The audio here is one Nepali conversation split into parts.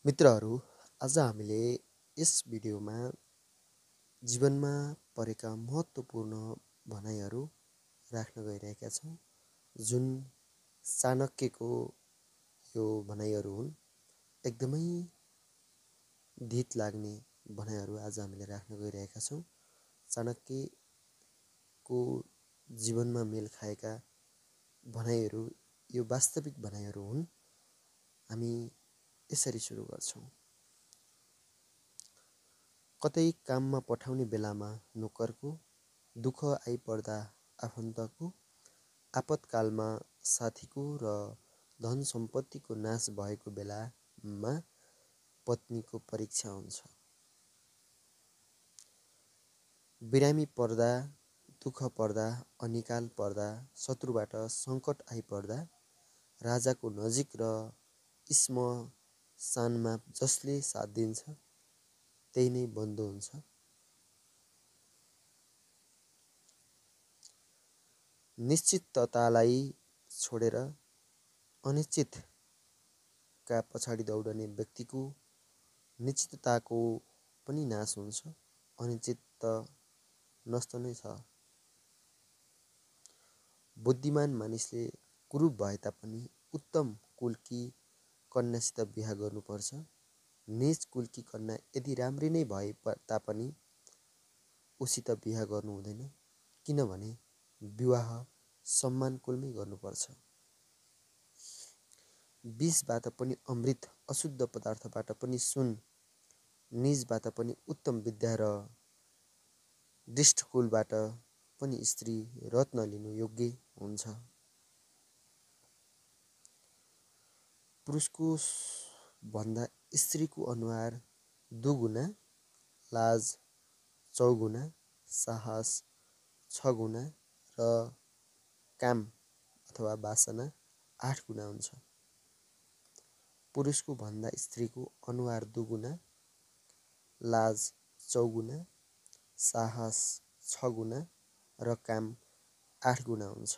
मित्रहरू, आज हामीले यस भिडियोमा जीवनमा परेका महत्त्वपूर्ण भनाइहरू राख्न गइरहेका छौँ। जुन चाणक्यको यो भनाइहरू हुन्। एकदमै धित लाग्ने भनाइहरू आज हामीले राख्न गइरहेका छौँ। चाणक्यको जीवनमा मेल खाएका भनाइहरू यो वास्तविक भनाइहरू हुन्। हामी यसरी सुरु गर्छौँ। कतै काममा पठाउने बेलामा नोकरको, दुःख आइपर्दा आफन्तको, आपतकालमा साथीको र धन सम्पत्तिको नाश भएको बेलामा पत्नीको परीक्षा हुन्छ। बिरामी पर्दा, दुःख पर्दा, अनिकाल पर्दा, शत्रुबाट सङ्कट आइपर्दा, राजाको नजिक र श्मशानमा जसले साथ दिन्छ त्यही नै बन्धु हुन्छ। निश्चिततालाई छोडेर अनिश्चितका पछाडि दौडने व्यक्तिको निश्चितताको पनि नाश हुन्छ। अनिश्चित त नष्ट नै छ। बुद्धिमान मानिसले कुरूप भए तापनि उत्तम कुलकी कन्यासित बिहा गर्नुपर्छ। नीच कुलकी कन्या यदि राम्री नै भए तापनि उसित बिहा गर्नु हुँदैन, किनभने विवाह सम्मान कुलमै गर्नुपर्छ। विषबाट पनि अमृत, अशुद्ध पदार्थबाट पनि सुन, नीचबाट पनि उत्तम विद्या र दृष्टकुलबाट पनि स्त्री रत्न लिनु योग्य हुन्छ। पुरुषको भन्दा स्त्रीको अनुहार दुगुना, लाज चौगुना, साहस 6 गुना र काम अथवा वासना 8 गुना हुन्छ। पुरुषको भन्दा स्त्रीको अनुहार दुगुना, लाज 4 गुना, साहस 6 गुना र काम 8 गुना हुन्छ।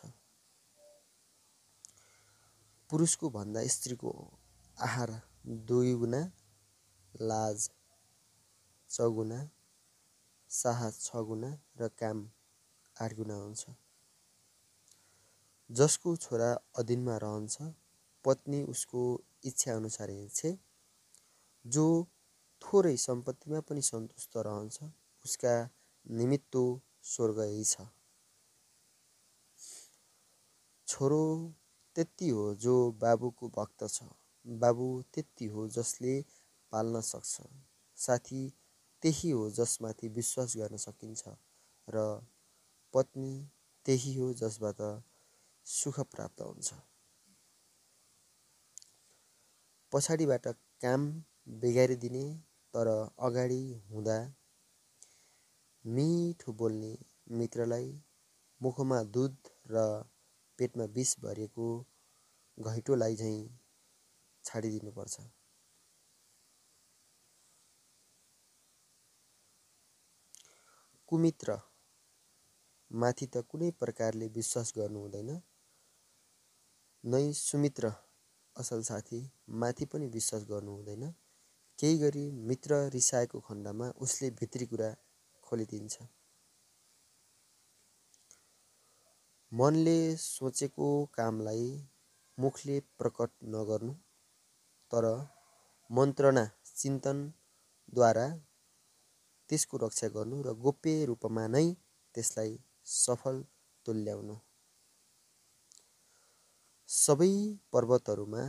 पुरुषको भन्दा स्त्रीको आहार 2 गुना, लाज 4 गुना, साहस 6 गुना र काम 8 गुना हुन्छ। जसको छोरा अधीनमा रहन्छ, पत्नी उसको इच्छा अनुसार हिँड्छे। जो थोरै सम्पत्तिमा पनि सन्तुष्ट रहन्छ, उसका निमित्त स्वर्ग यही छ। छोरो त्यति हो जो बाबुको भक्त छ। बाबु त्यति हो जसले पाल्न सक्छ। साथी त्यही हो जसमाथि विश्वास गर्न सकिन्छ र पत्नी त्यही हो जसबाट सुख प्राप्त हुन्छ। पछाडिबाट काम बिगारिदिने तर अगाडि हुँदा मिठो बोल्ने मित्रलाई मुखमा दुध र पेटमा विष भरिएको घैँटोलाई झैँ छाडिदिनुपर्छ। कुमित्र माथि त कुनै प्रकारले विश्वास गर्नु हुँदैन, नै सुमित्र असल साथी माथि पनि विश्वास गर्नु हुँदैन। केही गरी मित्र रिसाएको खण्डमा उसले भित्री कुरा खोलिदिन्छ। मनले सोचेको कामलाई मुखले प्रकट नगर्नु, तर मन्त्रणा चिन्तनद्वारा त्यसको रक्षा गर्नु र गोप्य रूपमा नै त्यसलाई सफल तुल्याउनु। सबै पर्वतहरूमा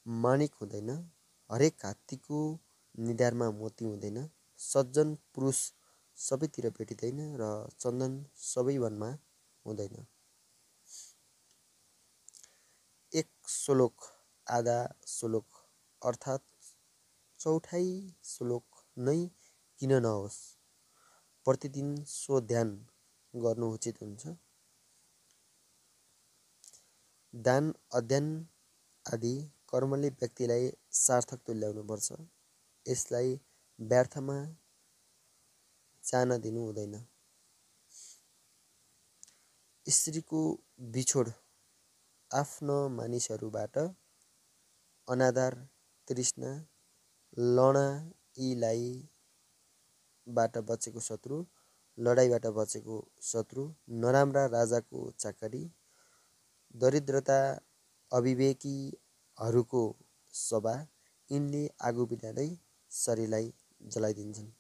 माणिक हुँदैन, हरेक हात्तीको निधारमा मोती हुँदैन, सज्जन पुरुष सबैतिर भेटिँदैन र चन्दन सबै वनमा हुँदैन। एक श्लोक आधा श्लोक अर्थात् चौथाइ श्लोक नै किन नहोस्, प्रतिदिन सो ध्यान गर्नु उचित हुन्छ। दान अध्ययन आदि कर्मले व्यक्तिलाई सार्थक तुल्याउनुपर्छ। यसलाई व्यर्थमा जान दिनु हुँदैन। स्त्रीको बिछोड आफ्ना मानिसहरूबाट अनादर, तृष्णा, लडाइँलाई बाट बचेको शत्रु, लडाइँबाट बचेको शत्रु, नराम्रा राजाको चाकरी, दरिद्रता, अविवेकीहरूको सभा, यिनले आगो बिना नै शरीरलाई जलाइदिन्छन्।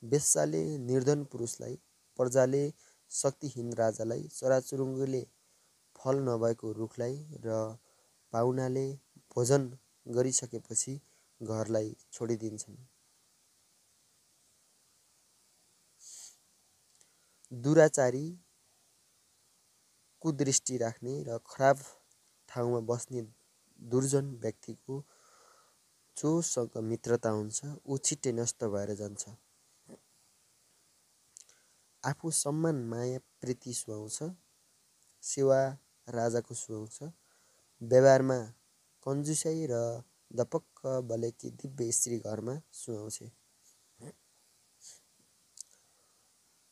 वेश्याले निर्धन पुरुषलाई, प्रजाले शक्तिहीन राजालाई, चराचुरुङ्गीले फल नभएको रुखलाई र पाहुनाले भोजन गरिसकेपछि घरलाई छोडिदिन्छन्। दुराचारी, कुदृष्टि राख्ने र खराब ठाउँमा बस्ने दुर्जन व्यक्तिको जोसँग मित्रता हुन्छ ऊ छिट्टै नष्ट भएर जान्छ। आफू सम्मान माया प्रीति सुहाउँछ, सेवा राजाको सुहाउँछ, व्यवहारमा कन्जुसाइ र दपक्क बलेकी दिव्य स्त्री घरमा सुहाउँछ।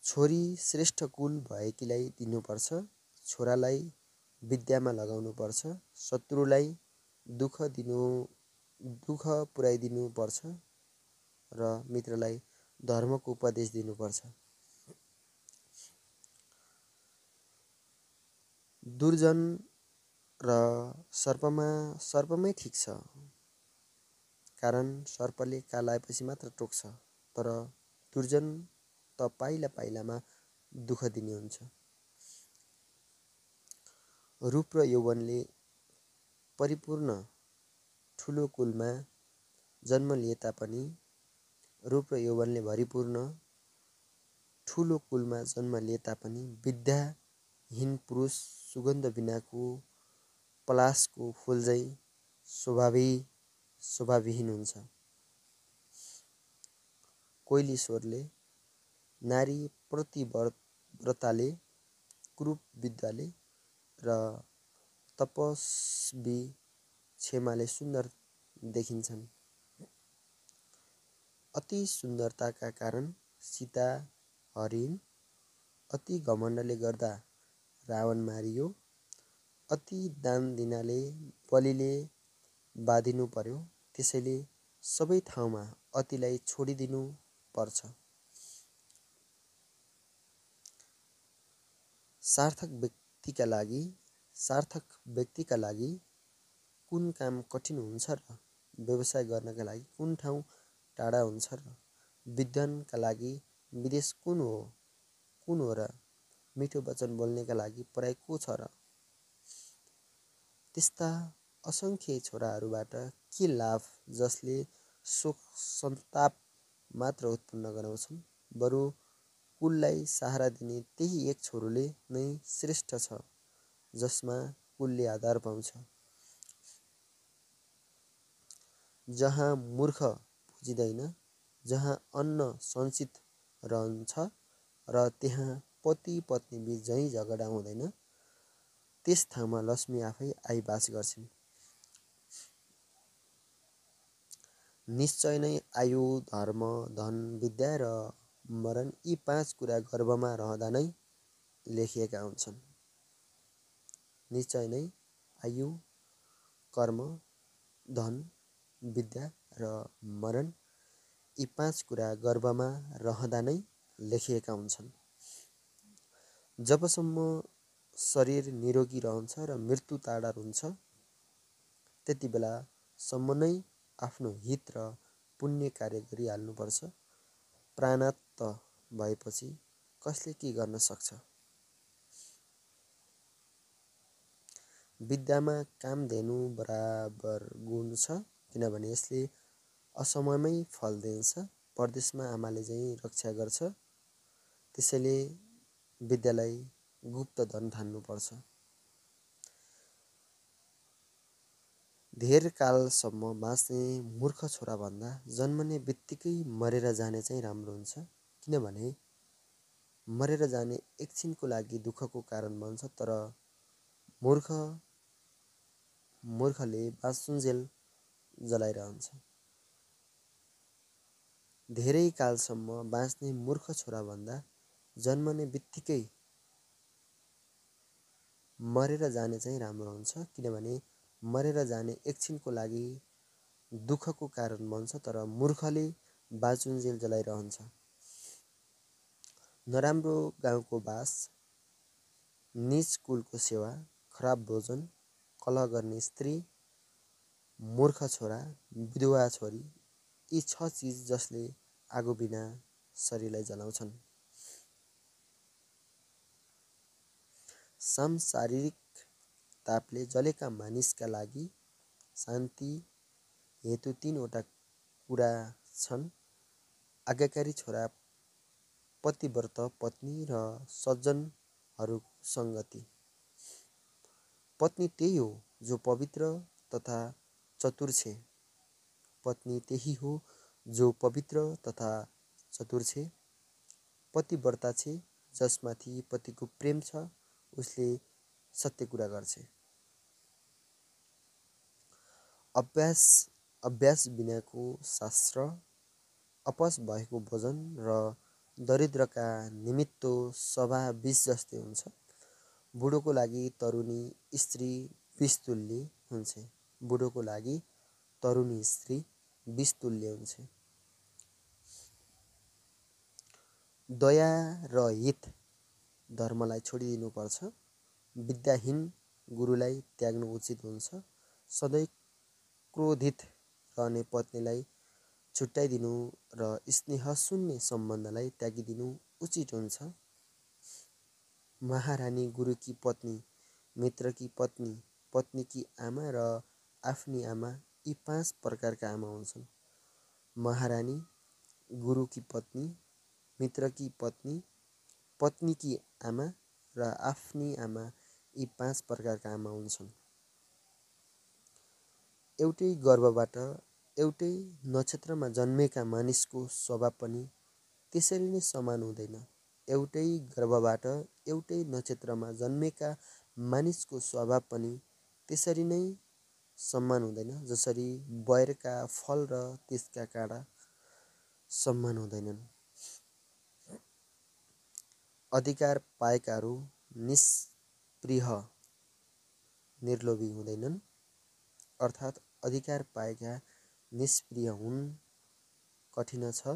छोरी श्रेष्ठ कुल भएकीलाई दिनुपर्छ, छोरालाई विद्यामा लगाउनुपर्छ, शत्रुलाई दुःख पुर्याइदिनु पर्छ र मित्रलाई धर्मको उपदेश दिनुपर्छ। दुर्जन र सर्पमै ठिक छ, कारण सर्पले कालाएपछि मात्र टोक्छ, तर दुर्जन त पाइला पाइलामा दुःख दिने हुन्छ। रूप र यौवनले परिपूर्ण ठुलो कुलमा जन्म लिए तापनि रूप र यौवनले भरिपूर्ण ठुलो कुलमा जन्म लिए तापनि विद्याहीन पुरुष सुगन्ध बिनाको पलासको फूलझैँ शोभाविहीन हुन्छ। कोइलीश्वरले नारी प्रतिव्रताले, कुरूप विद्वाले र तपस्वी क्षमाले सुन्दर देखिन्छन्। अति सुन्दरताका कारण सीता हरिण, अति घमण्डले गर्दा रावण मारियो, अति दान दिनाले बलिले बाधिनु पर्यो, त्यसैले सबै ठाउँमा अतिलाई छोडिदिनु पर्छ। सार्थक व्यक्तिका लागि कुन काम कठिन हुन्छ र व्यवसाय गर्नका लागि कुन ठाउँ टाढा हुन्छ र विद्वानका लागि विदेश कुन हो र मिठो वचन बोल्नेका लागि पराई को छ र। त्यस्ता असङ्ख्य छोराहरूबाट के लाभ जसले शोक सन्ताप मात्र उत्पन्न गराउँछन्, बरु कुललाई सहारा दिने त्यही एक छोरोले नै श्रेष्ठ छ जसमा कुलले आधार पाउँछ। जहाँ मूर्ख पुजिँदैन, जहाँ अन्न सञ्चित रहन्छ र त्यहाँ पति पत्नी बीच झैँ झगडा हुँदैन, त्यस ठाउँमा लक्ष्मी आफै आई बास गर्छिन्। निश्चय नै आयु, धर्म, धन, विद्या र मरण यी 5 कुरा गर्भमा रहँदा नै लेखिएका हुन्छन्। निश्चय नै आयु, कर्म, धन, विद्या र मरण यी 5 कुरा गर्भमा रहँदा नै लेखिएका हुन्छन्। जबसम्म शरीर निरोगी रहन्छ र मृत्यु टाढा हुन्छ, त्यति बेलासम्म नै आफ्नो हित र पुण्य कार्य गरिहाल्नुपर्छ। प्राणात भएपछि कसले के गर्न सक्छ। विद्यामा कामधेनु बराबर गुण छ, किनभने यसले असमयमै फल दिन्छ। परदेशमा आमाले चाहिँ रक्षा गर्छ, त्यसैले विद्यालाई गुप्त धन ठान्नुपर्छ। धेर कालसम्म बाँच्ने मूर्ख छोराभन्दा जन्मने बित्तिकै मरेर जाने चाहिँ राम्रो हुन्छ, किनभने मरेर जाने एकछिनको लागि दुःखको कारण बन्छ, तर मूर्खले बाँच्नुन्जेल जलाइरहन्छ। धेरै कालसम्म बाँच्ने मूर्ख छोराभन्दा जन्मने बित्तिकै मरेर जाने चाहिँ राम्रो हुन्छ, किनभने मरेर जाने एकछिनको लागि दुःखको कारण बन्छ, तर मूर्खले बाँचुन्जेल जलाइरहन्छ। नराम्रो गाउँको बास, नीच कुलको सेवा, खराब भोजन, कलह गर्ने स्त्री, मूर्ख छोरा, विधवा छोरी, यी 6 चिज जसले आगो बिना शरीरलाई जलाउँछन्। सांसारिक तापले जलेका मानिसका लागि शान्ति हेतु 3वटा कुरा छन्: आज्ञाकारी छोरा, पतिव्रत पत्नी र सज्जनहरूको सङ्गति। पत्नी त्यही हो जो पवित्र तथा चतुर छे। पत्नी त्यही हो जो पवित्र तथा चतुर छे। पतिव्रता छे, जसमाथि पतिको प्रेम छ, उसले सत्य कुरा गर्छे। अभ्यास बिनाको शास्त्र, अपच भएको भोजन र दरिद्रका निमित्त सभा विष जस्तै हुन्छ। बुढोको लागि तरुणी स्त्री विषतुल्य हुन्छ। बुढोको लागि तरुणी स्त्री विषतुल्य हुन्छ। दया र हित धर्मलाई छोडिदिनुपर्छ। विद्याहीन गुरुलाई त्याग्नु उचित हुन्छ। सधैँ क्रोधित रहने पत्नीलाई छुट्याइदिनु र स्नेह शून्य सम्बन्धलाई त्यागिदिनु उचित हुन्छ। महारानी गुरुकी पत्नी, मित्रकी पत्नी, पत्नीकी आमा र आफ्नी आमा, यी 5 प्रकारका आमा हुन्छन्। महारानी, गुरुकी पत्नी, मित्रकी पत्नी, पत्नीकी आमा र आफ्नी आमा, यी 5 प्रकारका आमा हुन्छन्। एउटै गर्भबाट एउटै नक्षत्रमा जन्मेका मानिसको स्वभाव पनि त्यसरी नै समान हुँदैन। एउटै गर्भबाट एउटै नक्षत्रमा जन्मेका मानिसको स्वभाव पनि त्यसरी नै समान हुँदैन, जसरी बयरका फल र त्यसका काँडा समान हुँदैनन्। अधिकार पाएकाहरू निष्पृह निर्लोभी हुँदैनन्, अर्थात् अधिकार पाएका निष्पृह हुन कठिन छ।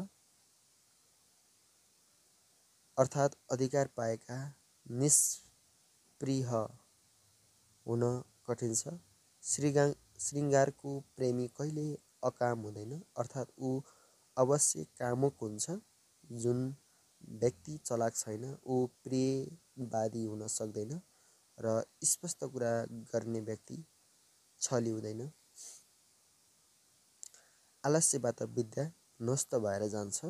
अर्थात् अधिकार पाएका निष्पृह हुन कठिन छ। श्रृङ्गारको प्रेमी कहिल्यै अकाम हुँदैन, अर्थात् ऊ अवश्य कामुक हुन्छ। जुन व्यक्ति चलाक छैन, ऊ प्रियवादी हुन सक्दैन, र स्पष्ट कुरा गर्ने व्यक्ति छली हुँदैन। आलस्यबाट विद्या नष्ट भएर जान्छ।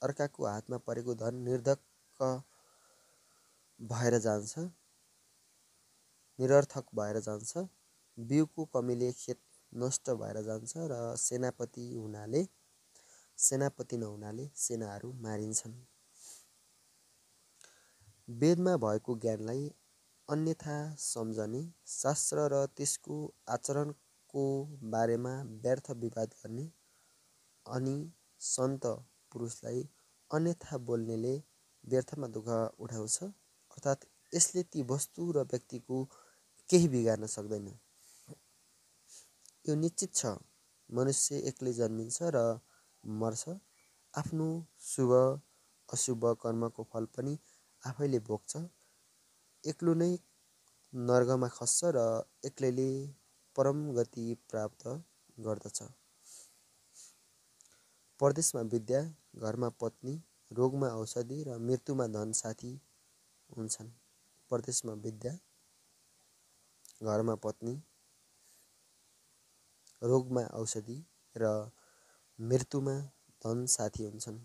अर्काको हातमा परेको धन निरर्थक भएर जान्छ। बिउको कमीले खेत नष्ट भएर जान्छ र सेनापति नहुनाले सेनाहरू मारिन्छन्। वेदमा भएको ज्ञानलाई अन्यथा सम्झने, शास्त्र र त्यसको आचरणको बारेमा व्यर्थ विवाद गर्ने, अनि सन्त पुरुषलाई अन्यथा बोल्नेले व्यर्थमा दुःख उठाउँछ। अर्थात् यसले ती वस्तु र व्यक्तिको केही बिगार्न सक्दैन। यो निश्चित छ, मनुष्य एक्लै जन्मिन्छ र मर्छ। आफ्नो शुभ अशुभ कर्मको फल पनि आफैले भोग्छ। एक्लो नै नर्कमा खस्छ र एक्लैले परम गति प्राप्त गर्दछ। परदेशमा विद्या, घरमा पत्नी, रोगमा औषधि र मृत्युमा धन साथी हुन्छन्। परदेशमा विद्या, घरमा पत्नी, रोगमा औषधि र मृत्युमा धन साथी हुन्छन्।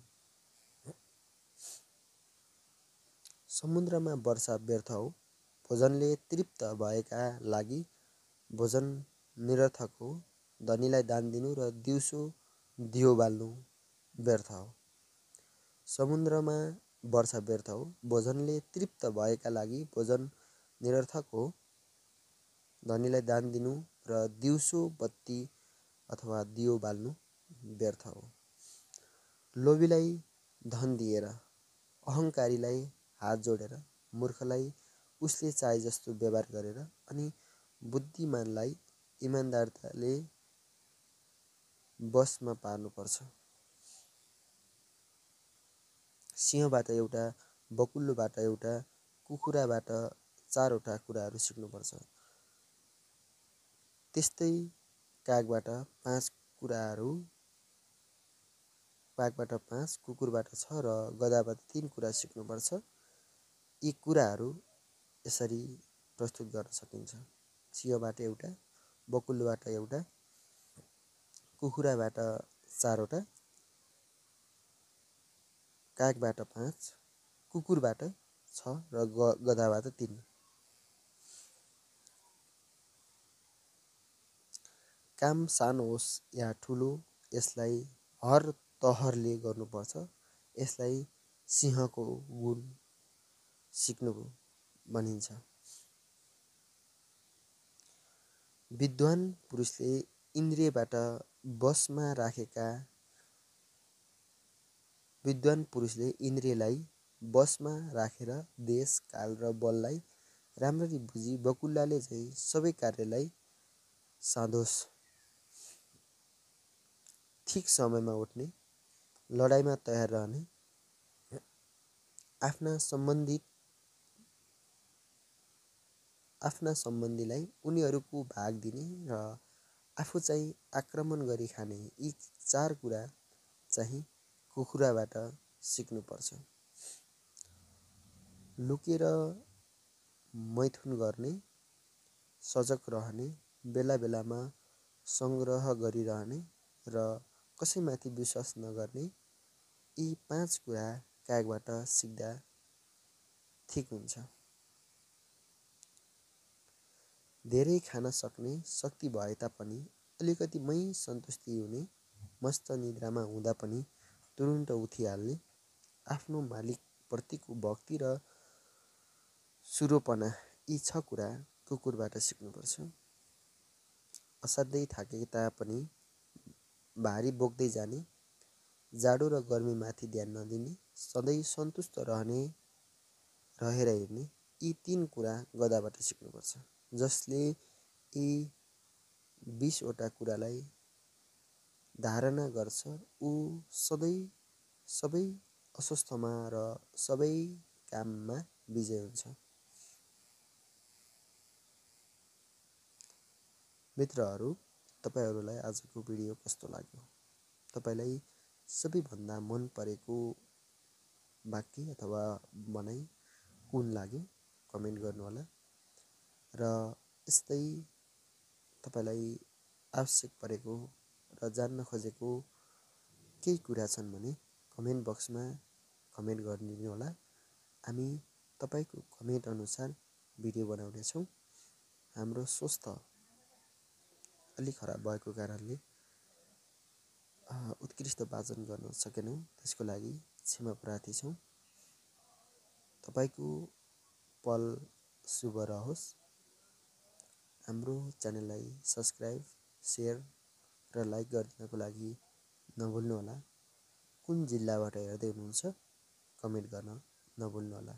समुद्रमा वर्षा व्यर्थ हो। भोजनले तृप्त भएका लागि भोजन निरर्थक हो। धनीलाई दान दिनु र दिउँसो दियो बाल्नु व्यर्थ हो। समुद्रमा वर्षा व्यर्थ हो। भोजनले तृप्त भएका लागि भोजन निरर्थक हो। धनीलाई दान दिनु र दिउँसो बत्ती अथवा दियो बाल्नु व्यर्थ हो। लोभीलाई धन दिएर, अहङ्कारीलाई हात जोडेर, मूर्खलाई उसले चाहे जस्तो व्यवहार गरेर, अनि बुद्धिमानलाई इमान्दारताले बसमा पार्नुपर्छ। सिंहबाट एउटा, बकुल्लोबाट एउटा, कुखुराबाट 4वटा कुराहरू सिक्नुपर्छ। त्यस्तै कागबाट 5 कुराहरू, बाघबाट 5, कुकुरबाट 6 र गधाबाट 3 कुरा सिक्नुपर्छ। यी कुराहरू यसरी प्रस्तुत गर्न सकिन्छ। सिंहबाट एउटा, बकुल्लोबाट एउटा, कुखुराबाट 4वटा, कागबाट 5, कुकुरबाट 6 र गधाबाट 3। काम सानो होस् या ठुलो, यसलाई हर तहरले गर्नुपर्छ। यसलाई सिंहको गुण सिक्नु भनिन्छ। विद्वान पुरुषले इन्द्रियबाट बसमा राखेका विद्वान पुरुषले इन्द्रियलाई बसमा राखेर देश, काल र बललाई राम्ररी बुझी बकुल्लाले चाहिँ सबै कार्यलाई साधोस्। ठिक समयमा उठ्ने, लडाइँमा तयार रहने, आफ्ना सम्बन्धीलाई उनीहरूको भाग दिने र आफू चाहिँ आक्रमण गरी खाने, यी 4 कुरा चाहिँ कुखुराबाट सिक्नुपर्छ। लुकेर मैथुन गर्ने, सजग रहने, बेला बेलामा सङ्ग्रह गरिरहने र कसैमाथि विश्वास नगर्ने, यी 5 कुरा कागबाट सिक्दा ठिक हुन्छ। धेरै खान सक्ने शक्ति भए तापनि अलिकति मै सन्तुष्टि हुने, मस्त निद्रामा हुँदा पनि तुरुन्त उठिहाल्ने, आफ्नो मालिकप्रतिको भक्ति र सुरोपना, यी 6 कुरा कुकुरबाट सिक्नुपर्छ। असाध्यै थाके तापनि भारी बोक्दै जाने, जाडो र गर्मीमाथि ध्यान नदिने, सधैँ सन्तुष्ट रहेर हिँड्ने, यी 3 कुरा गधाबाट सिक्नुपर्छ। जसले यी 20वटा कुरालाई धारणा गर्छ, ऊ सधैँ सबै अस्वस्थमा र सबै काममा विजय हुन्छ। मित्रहरू, तपाईहरूलाई आजको भिडियो कस्तो लाग्यो? तपाईलाई सबैभन्दा मन परेको वाक्य अथवा भनाइ कुन लाग्यो? कमेन्ट गर्नुहोला। र यस्तै तपाईलाई आवश्यक परेको र जान्न खोजेको केही कुरा छन् भने कमेन्ट बक्समा कमेन्ट गरिदिनु होला। हामी तपाईँको कमेन्ट अनुसार भिडियो बनाउनेछौँ। हाम्रो स्वास्थ्य अलि खराब भएको कारणले उत्कृष्ट वाचन गर्न सकेनौँ। त्यसको लागि क्षमा प्रार्थी छौँ। तपाईँको पल शुभ रहोस्। हाम्रो च्यानललाई सब्सक्राइब, सेयर र लाइक गरिदिनको लागि नभुल्नुहोला। कुन जिल्लाबाट हेर्दै हुनुहुन्छ कमेन्ट गर्न नभुल्नुहोला।